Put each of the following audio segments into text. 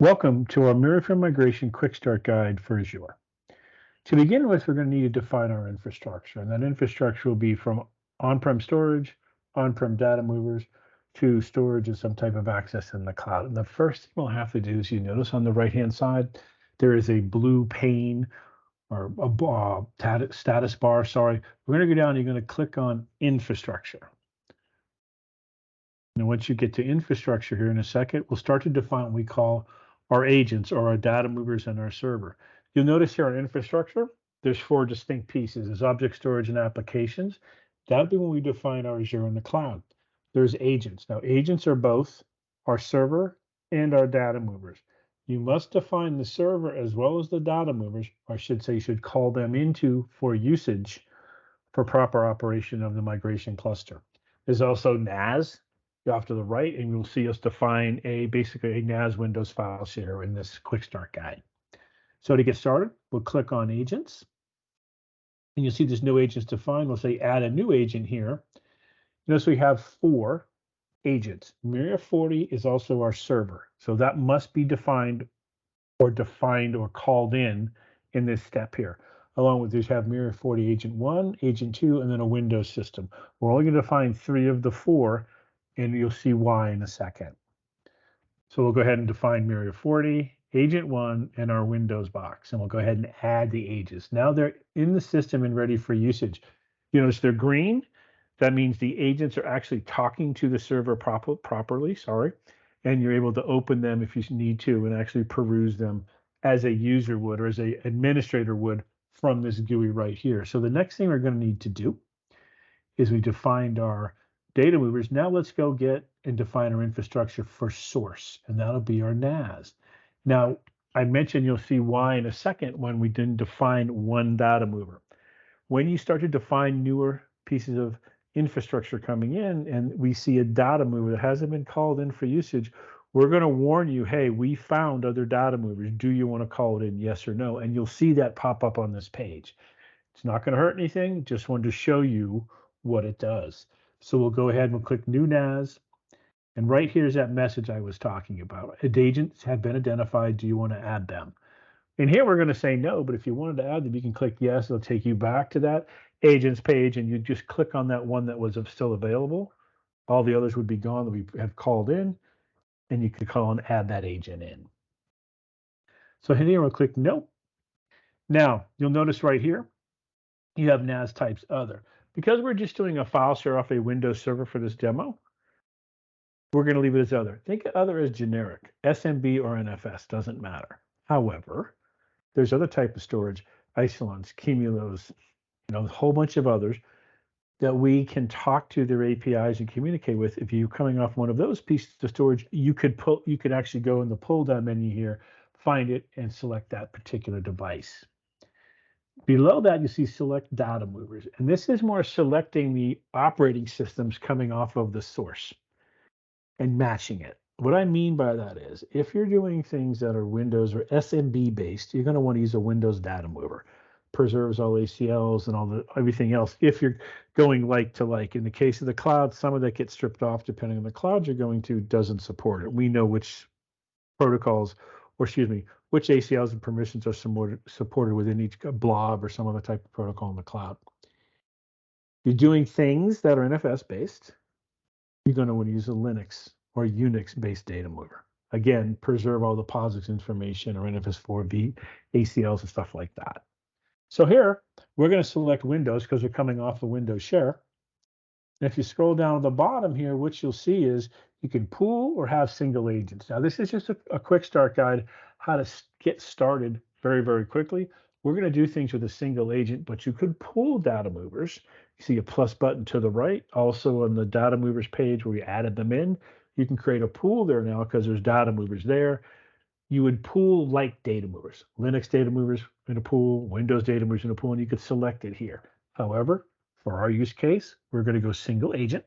Welcome to our Miria Migration Quick Start Guide for Azure. To begin with, we're going to need to define our infrastructure, and that infrastructure will be from on-prem storage, on-prem data movers, to storage and some type of access in the cloud. And the first thing we'll have to do is you notice on the right-hand side, there is a blue pane or a status bar, sorry. We're going to go down, you're going to click on infrastructure. And once you get to infrastructure here in a second, we'll start to define what we call our agents or our data movers and our server. You'll notice here on infrastructure, there's four distinct pieces. There's object storage and applications. That'll be when we define our Azure in the cloud. There's agents. Now, agents are both our server and our data movers. You must define the server as well as the data movers, or I should say you should call them into for usage for proper operation of the migration cluster. There's also NAS off to the right, and you'll see us define basically a NAS Windows file share in this quick start guide. So to get started, we'll click on agents, and you'll see there's no agents defined. We'll say add a new agent here. Notice we have four agents. Miria 40 is also our server, so that must be defined or called in this step here. Along with this, have Miria 40 agent 1, agent 2, and then a Windows system. We're only going to define 3 of the 4, and you'll see why in a second. So we'll go ahead and define Miria 40, agent 1, and our Windows box, and we'll go ahead and add the agents. Now they're in the system and ready for usage. You notice they're green. That means the agents are actually talking to the server properly, and you're able to open them if you need to and actually peruse them as a user would or as an administrator would from this GUI right here. So the next thing we're going to need to do is we defined our data movers. Now let's go get and define our infrastructure for source, and that'll be our NAS. Now, I mentioned you'll see why in a second when we didn't define one data mover. When you start to define newer pieces of infrastructure coming in and we see a data mover that hasn't been called in for usage, we're going to warn you, hey, we found other data movers. Do you want to call it in, yes or no? And you'll see that pop up on this page. It's not going to hurt anything. Just wanted to show you what it does. So we'll go ahead and we'll click New NAS. And right here's that message I was talking about. Agents have been identified. Do you want to add them? And here we're going to say no, but if you wanted to add them, you can click yes. It'll take you back to that agents page, and you just click on that one that was still available. All the others would be gone that we have called in, and you could call and add that agent in. So here we'll click no. Now, you'll notice right here, you have NAS types other. Because we're just doing a file share off a Windows server for this demo, we're going to leave it as other. Think of other as generic. SMB or NFS, doesn't matter. However, there's other type of storage, Isilons, Cumulos, a whole bunch of others that we can talk to their APIs and communicate with. If you're coming off one of those pieces of storage, you could actually go in the pull down menu here, find it, and select that particular device. Below that, you see select data movers, and this is more selecting the operating systems coming off of the source and matching it. What I mean by that is, if you're doing things that are Windows or SMB based, you're going to want to use a Windows data mover. Preserves all ACLs and everything else. If you're going like to like, in the case of the cloud, some of that gets stripped off depending on the cloud you're going to, doesn't support it. We know which protocols, which ACLs and permissions are supported within each blob or some other type of protocol in the cloud. You're doing things that are NFS based, you're going to want to use a Linux or Unix based data mover. Again, preserve all the POSIX information or NFS4V, ACLs and stuff like that. So here, we're going to select Windows because we're coming off a Windows share. And if you scroll down to the bottom here, what you'll see is you can pool or have single agents. Now, this is just a quick start guide, how to get started very, very quickly. We're going to do things with a single agent, but you could pool data movers. You see a plus button to the right. Also on the data movers page where we added them in, you can create a pool there now because there's data movers there. You would pool like data movers, Linux data movers in a pool, Windows data movers in a pool, and you could select it here. However, for our use case, we're going to go single agent.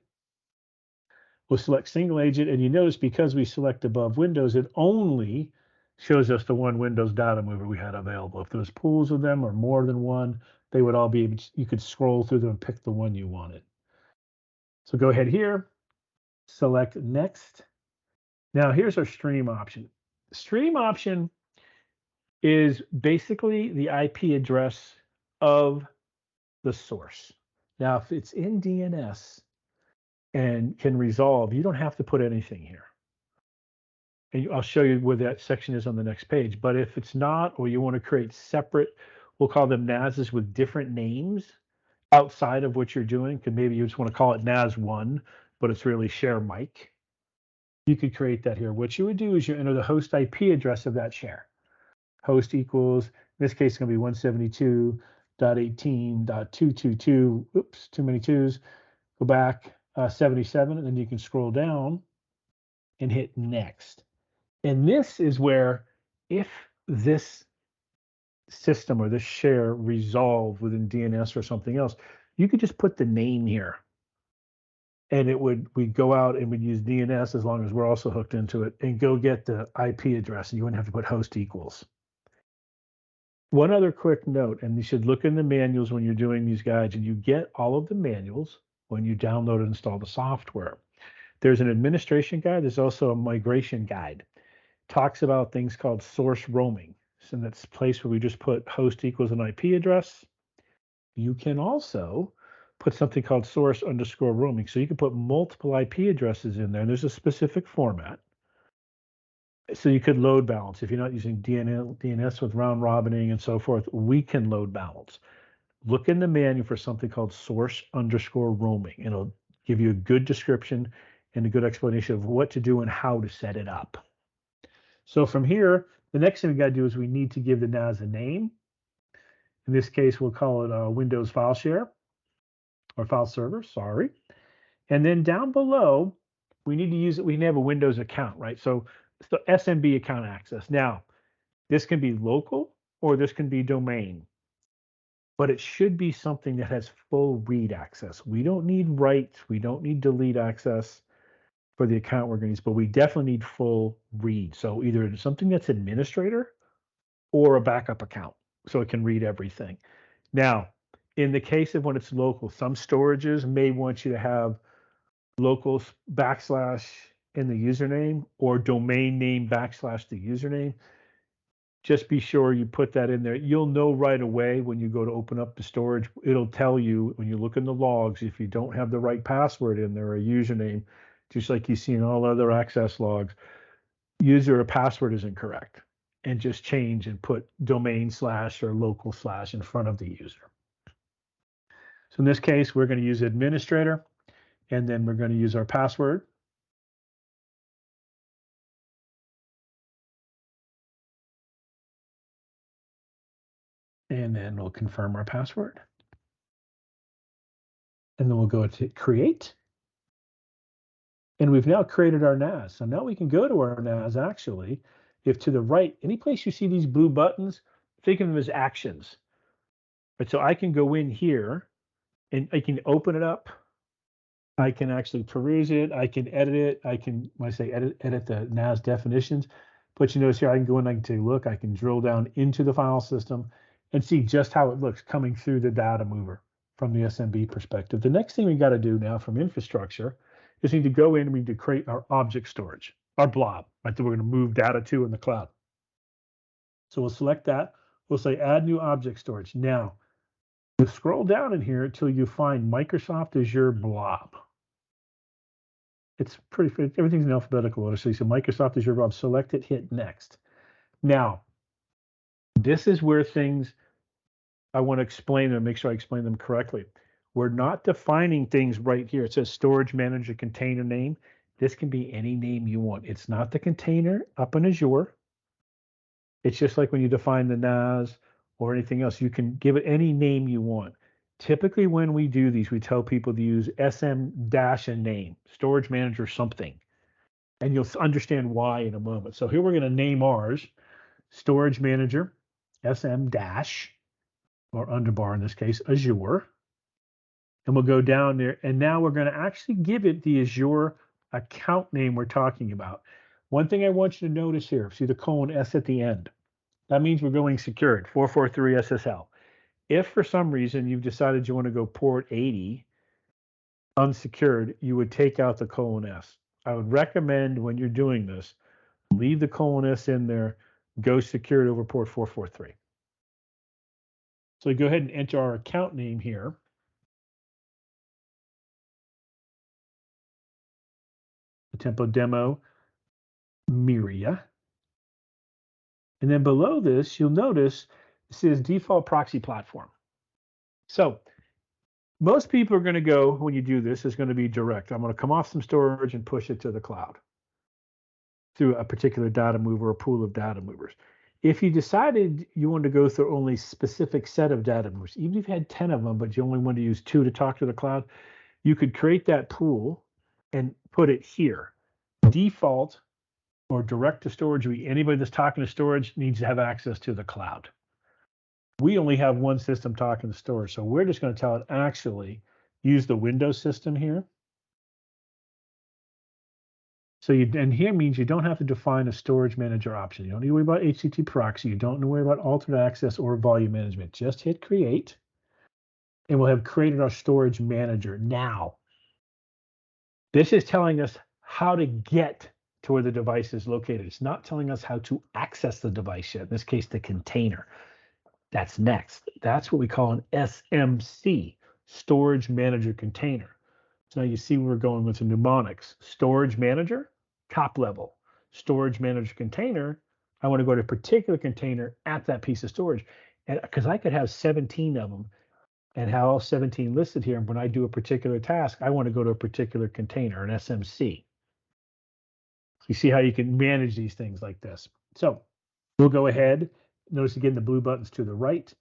We'll select single agent, and you notice because we select above Windows, it only shows us the one Windows data mover we had available. If there was pools of them or more than one, they would all be, you could scroll through them and pick the one you wanted. So go ahead here, select next. Now here's our stream option. Stream option is basically the IP address of the source. Now, if it's in DNS and can resolve, you don't have to put anything here. And I'll show you where that section is on the next page. But if it's not, or you want to create separate, we'll call them NASs with different names outside of what you're doing, because maybe you just want to call it NAS1, but it's really share mic. You could create that here. What you would do is you enter the host IP address of that share. Host equals, in this case, it's going to be 172.18.222. Oops, too many twos. Go back 77, and then you can scroll down and hit next. And this is where, if this system or this share resolved within DNS or something else, you could just put the name here. And we'd go out and we'd use DNS as long as we're also hooked into it and go get the IP address. And you wouldn't have to put host equals. One other quick note, and you should look in the manuals when you're doing these guides, and you get all of the manuals when you download and install the software. There's an administration guide. There's also a migration guide. Talks about things called source roaming. So that's a place where we just put host equals an IP address. You can also put something called source underscore roaming. So you can put multiple IP addresses in there, and there's a specific format. So you could load balance. If you're not using DNS with round robining and so forth, we can load balance. Look in the manual for something called source underscore roaming. It'll give you a good description and a good explanation of what to do and how to set it up. So from here, the next thing we got to do is we need to give the NAS a name. In this case, we'll call it Windows File Share or File Server, sorry. And then down below, we need to use it. We can have a Windows account, right? So SMB account access. Now, this can be local or this can be domain, but it should be something that has full read access. We don't need write, we don't need delete access for the account we're going to use, but we definitely need full read. So either something that's administrator or a backup account so it can read everything. Now, in the case of when it's local, some storages may want you to have local backslash in the username or domain name backslash the username. Just be sure you put that in there. You'll know right away when you go to open up the storage. It'll tell you when you look in the logs if you don't have the right password in there or a username, just like you see in all other access logs, user or password is incorrect. And just change and put domain slash or local slash in front of the user. So in this case, we're going to use administrator, and then we're going to use our password. And then we'll confirm our password. And then we'll go to create. And we've now created our NAS. So now we can go to our NAS actually. If to the right, any place you see these blue buttons, think of them as actions. But so I can go in here and I can open it up. I can actually peruse it. I can edit it. I can, when I say edit the NAS definitions. But you notice here, I can go in, I can take a look. I can drill down into the file system and see just how it looks coming through the data mover from the SMB perspective. The next thing we got to do now from infrastructure is we need to go in and we need to create our object storage, our blob, right, that we're going to move data to in the cloud. So we'll select that. We'll say add new object storage. Now, you scroll down in here until you find Microsoft Azure blob. It's pretty, everything's in alphabetical order. So you say Microsoft Azure blob, select it, hit next. Now, this is where things I want to explain and make sure I explain them correctly. We're not defining things right here. It says storage manager container name. This can be any name you want. It's not the container up in Azure. It's just like when you define the NAS or anything else, you can give it any name you want. Typically, when we do these, we tell people to use SM dash a name, storage manager something, and you'll understand why in a moment. So here we're going to name ours storage manager SM dash, or underbar in this case, Azure. And we'll go down there, and now we're going to actually give it the Azure account name we're talking about. One thing I want you to notice here, see the colon S at the end. That means we're going secured, 443 SSL. If for some reason you've decided you want to go port 80 unsecured, you would take out the colon S. I would recommend when you're doing this, leave the :s in there, go secure it over port 443. So we go ahead and enter our account name here. Atempo demo Miria. And then below this, you'll notice it says default proxy platform. So most people are going to go, when you do this, is going to be direct. I'm going to come off some storage and push it to the cloud through a particular data mover or pool of data movers. If you decided you wanted to go through only a specific set of data movers, even if you had 10 of them, but you only want to use 2 to talk to the cloud, you could create that pool and put it here. Default or direct to storage, anybody that's talking to storage needs to have access to the cloud. We only have one system talking to storage, so we're just going to tell it actually use the Windows system here. So and here means you don't have to define a storage manager option. You don't need to worry about HTTP proxy. You don't need to worry about alternate access or volume management. Just hit create, and we'll have created our storage manager. Now, this is telling us how to get to where the device is located. It's not telling us how to access the device yet. In this case, the container. That's next. That's what we call an SMC, storage manager container. So now you see where we're going with the mnemonics. Storage manager, top level. Storage manager container, I want to go to a particular container at that piece of storage. And because I could have 17 of them and have all 17 listed here. And when I do a particular task, I want to go to a particular container, an SMC. You see how you can manage these things like this. So we'll go ahead. Notice again the blue buttons to the right.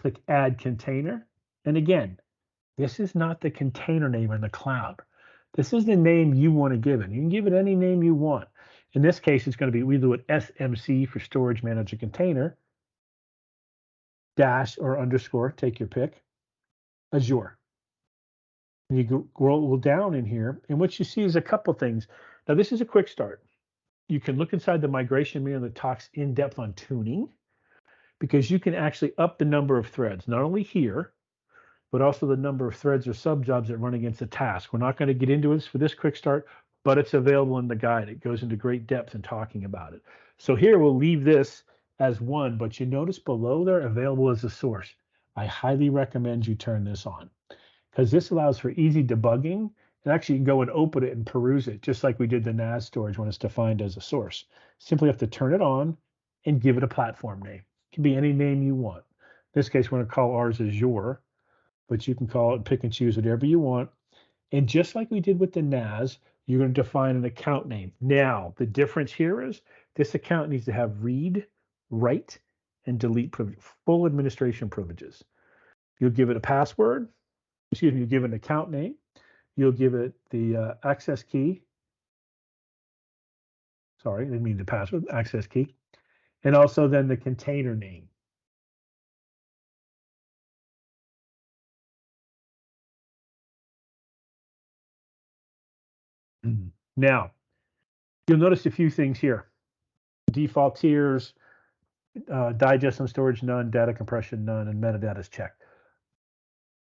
Click Add Container. And again, this is not the container name in the cloud. This is the name you want to give it. You can give it any name you want. In this case, it's going to be, we do it SMC for Storage Manager Container, dash or underscore, take your pick, Azure. And you scroll down in here, and what you see is a couple things. Now, this is a quick start. You can look inside the migration mirror that talks in depth on tuning, because you can actually up the number of threads, not only here, but also the number of threads or subjobs that run against a task. We're not going to get into this for this quick start, but it's available in the guide. It goes into great depth in talking about it. So here we'll leave this as 1, but you notice below there, available as a source. I highly recommend you turn this on because this allows for easy debugging. And actually, you can go and open it and peruse it, just like we did the NAS storage when it's defined as a source. Simply have to turn it on and give it a platform name. It can be any name you want. In this case, we're going to call ours Azure, but you can call it, pick and choose whatever you want. And just like we did with the NAS, you're going to define an account name. Now, the difference here is this account needs to have read, write, and delete full administration privileges. You'll give it a password, you'll give it an account name, you'll give it the access key. Sorry, I didn't mean the password, access key. And also then the container name. Now, you'll notice a few things here. Default tiers, digest and storage none, data compression none, and metadata is checked.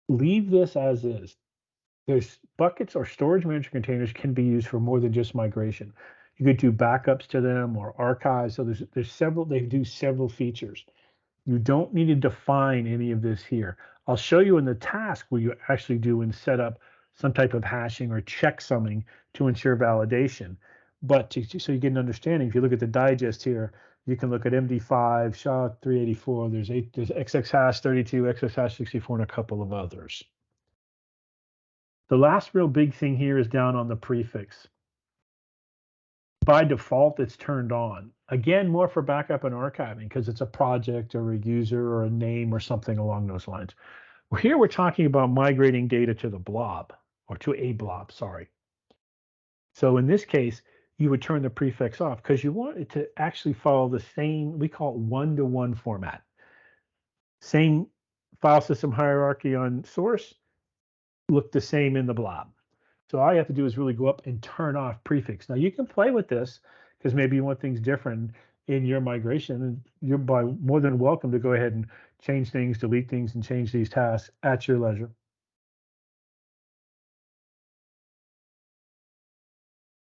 Leave this as is. There's buckets or storage manager containers can be used for more than just migration. You could do backups to them or archives. So there's several, they do several features. You don't need to define any of this here. I'll show you in the task where you actually do and set up some type of hashing or check something to ensure validation. But so you get an understanding, if you look at the digest here, you can look at MD5, SHA-384, there's XXHash32, XXHash64, and a couple of others. The last real big thing here is down on the prefix. By default, it's turned on. Again, more for backup and archiving because it's a project or a user or a name or something along those lines. Here we're talking about migrating data to the blob or to a blob, sorry. So in this case, you would turn the prefix off because you want it to actually follow the same, we call it one-to-one format. Same file system hierarchy on source, look the same in the blob. So all you have to do is really go up and turn off prefix. Now you can play with this because maybe you want things different in your migration, and you're more than welcome to go ahead and change things, delete things, and change these tasks at your leisure.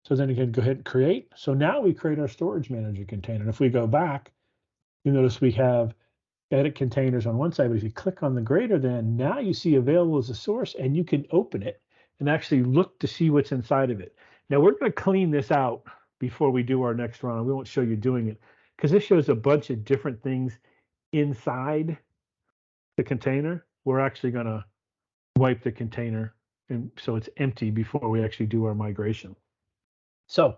So then you can go ahead and create. So now we create our storage manager container. And if we go back, you notice we have edit containers on one side, but if you click on the greater than, now you see available as a source and you can open it and actually look to see what's inside of it. Now we're going to clean this out before we do our next round. We won't show you doing it because this shows a bunch of different things inside the container. We're actually going to wipe the container and so it's empty before we actually do our migration. So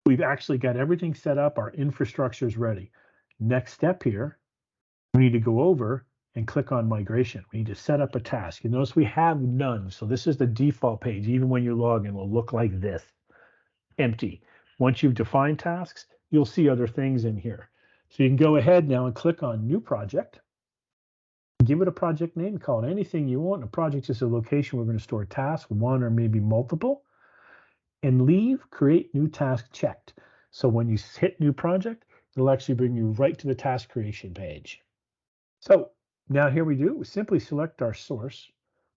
we've actually got everything set up. Our infrastructure is ready. Next step here, we need to go over and click on migration. We need to set up a task. You notice we have none. So this is the default page. Even when you log in, will look like this, empty. Once you've defined tasks, you'll see other things in here. So you can go ahead now and click on new project. Give it a project name, call it anything you want. A project is a location we're going to store tasks, one or maybe multiple. And leave create new task checked. So when you hit new project, it'll actually bring you right to the task creation page. So now here we do, we simply select our source.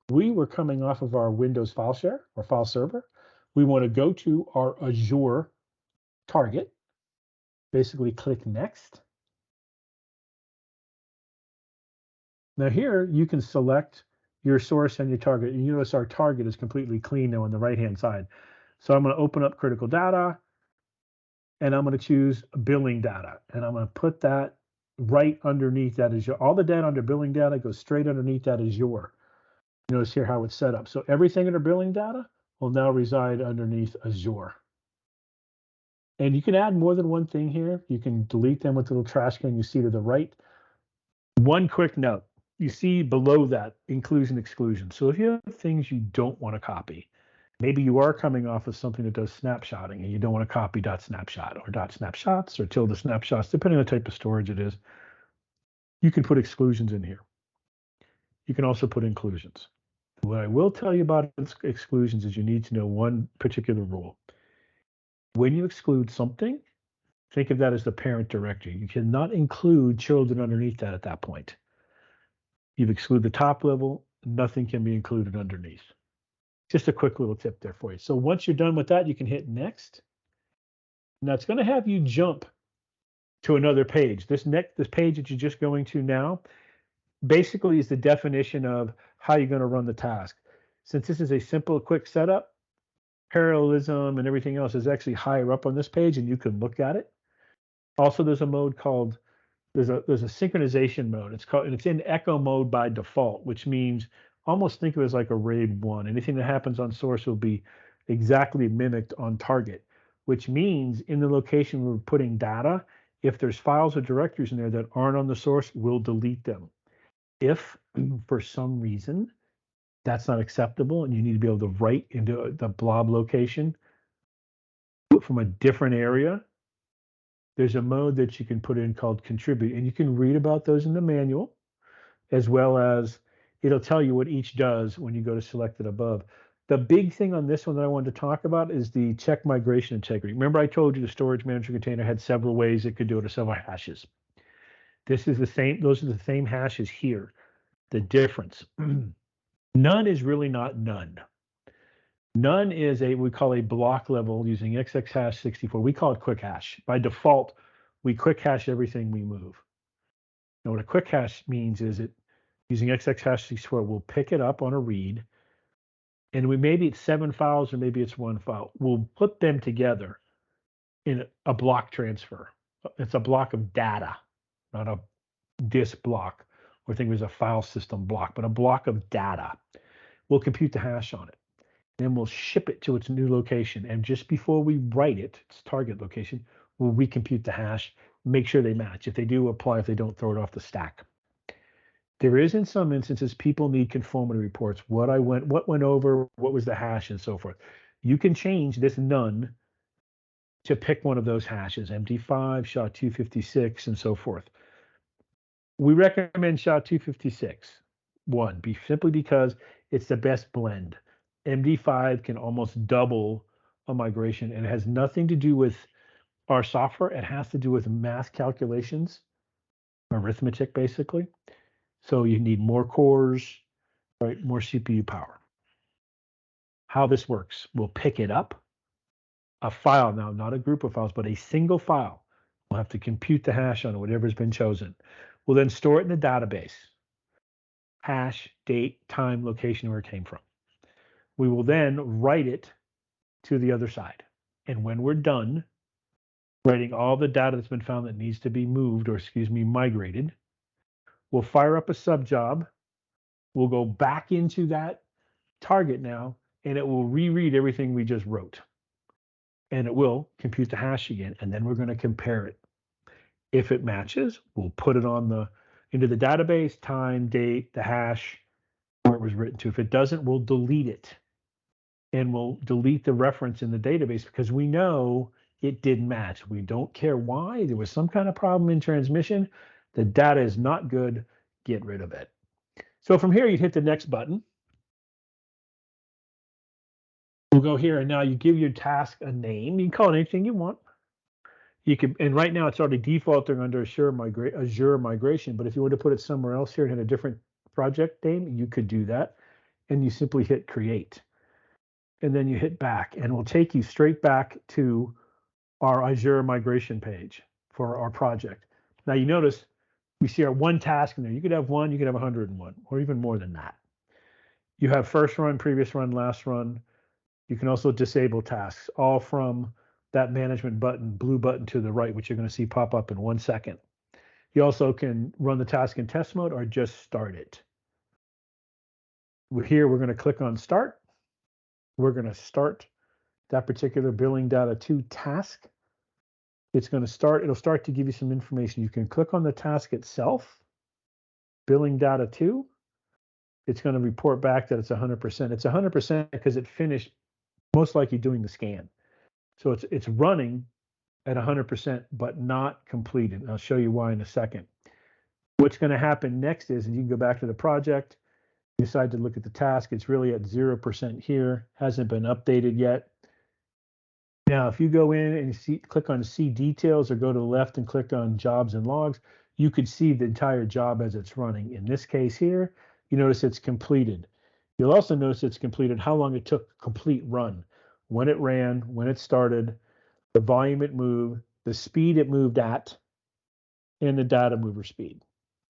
We were coming off of our Windows file share or file server. We want to go to our Azure target, basically click next. Now here you can select your source and your target. And you notice our target is completely clean now on the right-hand side. So I'm going to open up critical data and I'm going to choose billing data. And I'm going to put that right underneath that Azure. All the data under billing data goes straight underneath that Azure. Notice here how it's set up. So everything under billing data will now reside underneath Azure. And you can add more than one thing here. You can delete them with the little trash can you see to the right. One quick note, you see below that inclusion exclusion. So if you have things you don't want to copy, maybe you are coming off of something that does snapshotting and you don't want to copy .snapshot or .snapshots or tilde snapshots, depending on the type of storage it is, you can put exclusions in here. You can also put inclusions. What I will tell you about exclusions is you need to know one particular rule. When you exclude something, think of that as the parent directory. You cannot include children underneath that at that point. You've excluded the top level, nothing can be included underneath. Just a quick little tip there for you. So once you're done with that, you can hit next. Now it's going to have you jump to another page. This page that you're just going to now basically is the definition of how you're going to run the task. Since this is a simple, quick setup, parallelism and everything else is actually higher up on this page and you can look at it. Also, there's a mode called there's a synchronization mode. It's in echo mode by default, which means almost think of it as like a RAID 1. Anything that happens on source will be exactly mimicked on target, which means in the location we're putting data, if there's files or directories in there that aren't on the source, we'll delete them. If for some reason that's not acceptable and you need to be able to write into the blob location from a different area, there's a mode that you can put in called contribute, and you can read about those in the manual, as well as it'll tell you what each does when you go to select it above. The big thing on this one that I wanted to talk about is the check migration integrity. Remember I told you the storage manager container had several ways it could do it, or several hashes. This is the same, those are the same hashes here. The difference, none is really not none. None is we call a block level using XX hash 64. We call it quick hash. By default, we quick hash everything we move. Now, what a quick hash means is it using XX hash 64, we'll pick it up on a read, and maybe it's 7 files or maybe it's 1 file. We'll put them together in a block transfer. It's a block of data, not a disk block, or think it was a file system block, but a block of data. We'll compute the hash on it. Then we'll ship it to its new location. And just before we write it, its target location, we'll recompute the hash, make sure they match. If they do, apply. If they don't, throw it off the stack. There is, in some instances, people need conformity reports. What went over, what was the hash, and so forth. You can change this none to pick one of those hashes, MD5, SHA-256, and so forth. We recommend SHA-256, simply because it's the best blend. MD5 can almost double a migration, and it has nothing to do with our software. It has to do with math calculations, arithmetic, basically. So you need more cores, right? More CPU power. How this works, we'll pick it up a file now, not a group of files, but a single file. We'll have to compute the hash on whatever's been chosen. We'll then store it in the database, hash, date, time, location, where it came from. We will then write it to the other side. And when we're done writing all the data that's been found that needs to be moved, or excuse me, migrated, we'll fire up a sub job. We'll go back into that target now, and it will reread everything we just wrote. And it will compute the hash again, and then we're going to compare it. If it matches, we'll put it on into the database, time, date, the hash, where it was written to. If it doesn't, we'll delete it. And we'll delete the reference in the database because we know it didn't match. We don't care why. There was some kind of problem in transmission. The data is not good. Get rid of it. So from here, you'd hit the next button. We'll go here, and now you give your task a name. You can call it anything you want. You can, and right now it's already defaulting under Azure migration. But if you want to put it somewhere else here and hit a different project name, you could do that. And you simply hit create. And then you hit back, and it will take you straight back to our Azure migration page for our project. Now you notice we see our one task in there. You could have one, you could have 101, or even more than that. You have first run, previous run, last run. You can also disable tasks, all from that management button, blue button to the right, which you're going to see pop up in 1 second. You also can run the task in test mode or just start it. Here, we're going to click on start. We're going to start that particular billing data 2 task. It's going to start, it'll start to give you some information. You can click on the task itself, billing data 2. It's going to report back that it's 100%. It's 100% because it finished most likely doing the scan. So it's running at 100%, but not completed. And I'll show you why in a second. What's going to happen next is, and you can go back to the project, you decide to look at the task. It's really at 0% here, hasn't been updated yet. Now, if you go in and click on see details or go to the left and click on jobs and logs, you could see the entire job as it's running. In this case here, you notice it's completed. You'll also notice it's completed, how long it took to complete run, when it ran, when it started, the volume it moved, the speed it moved at, and the data mover speed,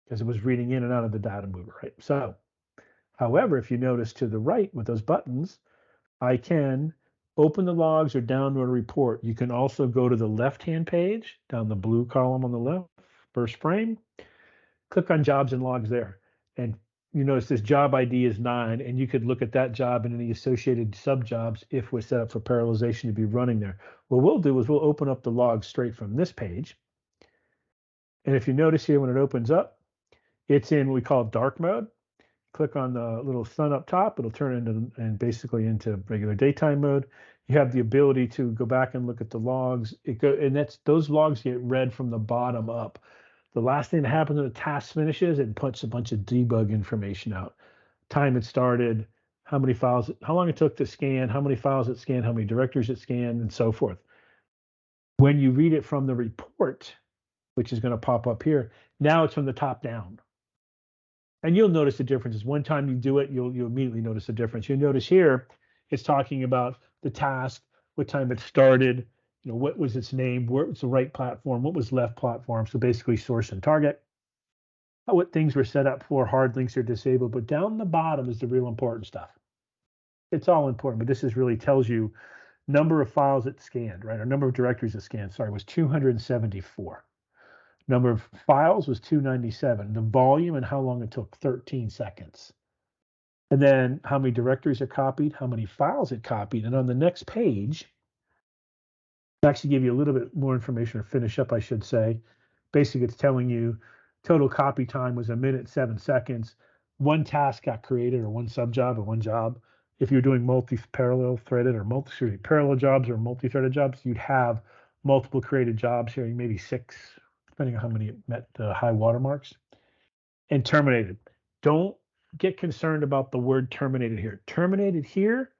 because it was reading in and out of the data mover, right? So, however, if you notice to the right with those buttons, I can open the logs or download a report. You can also go to the left-hand page, down the blue column on the left, first frame, click on jobs and logs there. And you notice this job ID is 9, and you could look at that job and any associated sub-jobs if we're set up for parallelization to be running there. What we'll do is we'll open up the logs straight from this page. And if you notice here, when it opens up, it's in what we call dark mode. Click on the little sun up top, it'll turn basically into regular daytime mode. You have the ability to go back and look at the logs. Those logs get read from the bottom up. The last thing that happens when the task finishes, it puts a bunch of debug information out. Time it started, how many files, how long it took to scan, how many files it scanned, how many directories it scanned, and so forth. When you read it from the report, which is going to pop up here, now it's from the top down. And you'll notice the differences. One time you do it, you'll immediately notice the difference. You'll notice here, it's talking about the task, what time it started, what was its name, where was the right platform, what was left platform. So basically source and target, what things were set up for, hard links are disabled. But down the bottom is the real important stuff. It's all important, but this really tells you number of files it scanned, right? Or number of directories it scanned, was 274. Number of files was 297. The volume and how long it took, 13 seconds. And then how many directories are copied, how many files it copied. And on the next page, to actually give you a little bit more information, or finish up, I should say. Basically, it's telling you total copy time was 1 minute, 7 seconds. One task got created, or one sub-job, or one job. If you're doing parallel jobs or multi-threaded jobs, you'd have multiple created jobs here, maybe 6, depending on how many met the high watermarks. And terminated. Don't get concerned about the word terminated here. Terminated here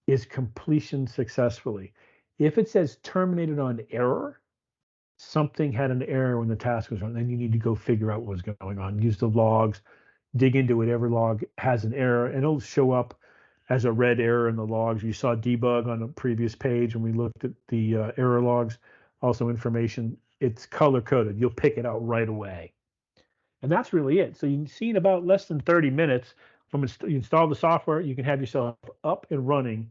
is completion successfully. If it says terminated on error, something had an error when the task was run, then you need to go figure out what was going on. Use the logs, dig into whatever log has an error, and it'll show up as a red error in the logs. You saw debug on a previous page when we looked at the error logs, also information. It's color coded. You'll pick it out right away. And that's really it. So you can see in about less than 30 minutes from you install the software, you can have yourself up and running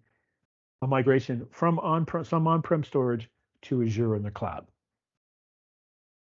a migration from some on-prem storage to Azure in the cloud.